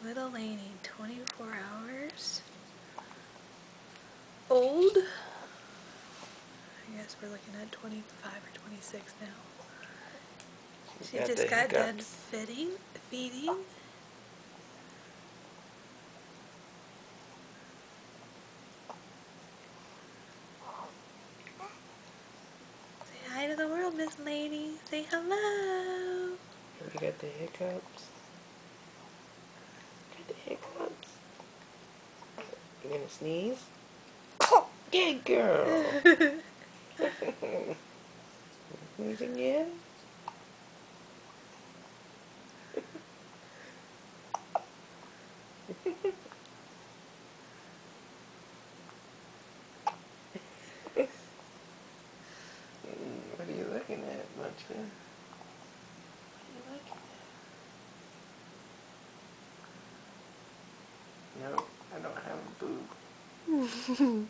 Little Lainey, 24 hours old. I guess we're looking at 25 or 26 now. She just got done feeding. Say hi to the world, Miss Lainey. Say hello. You got the hiccups. Got the hiccups. You gonna sneeze? Good girl. Sneeze again? What are you looking at, Munchkin? What are you looking at? No, I don't have a boob.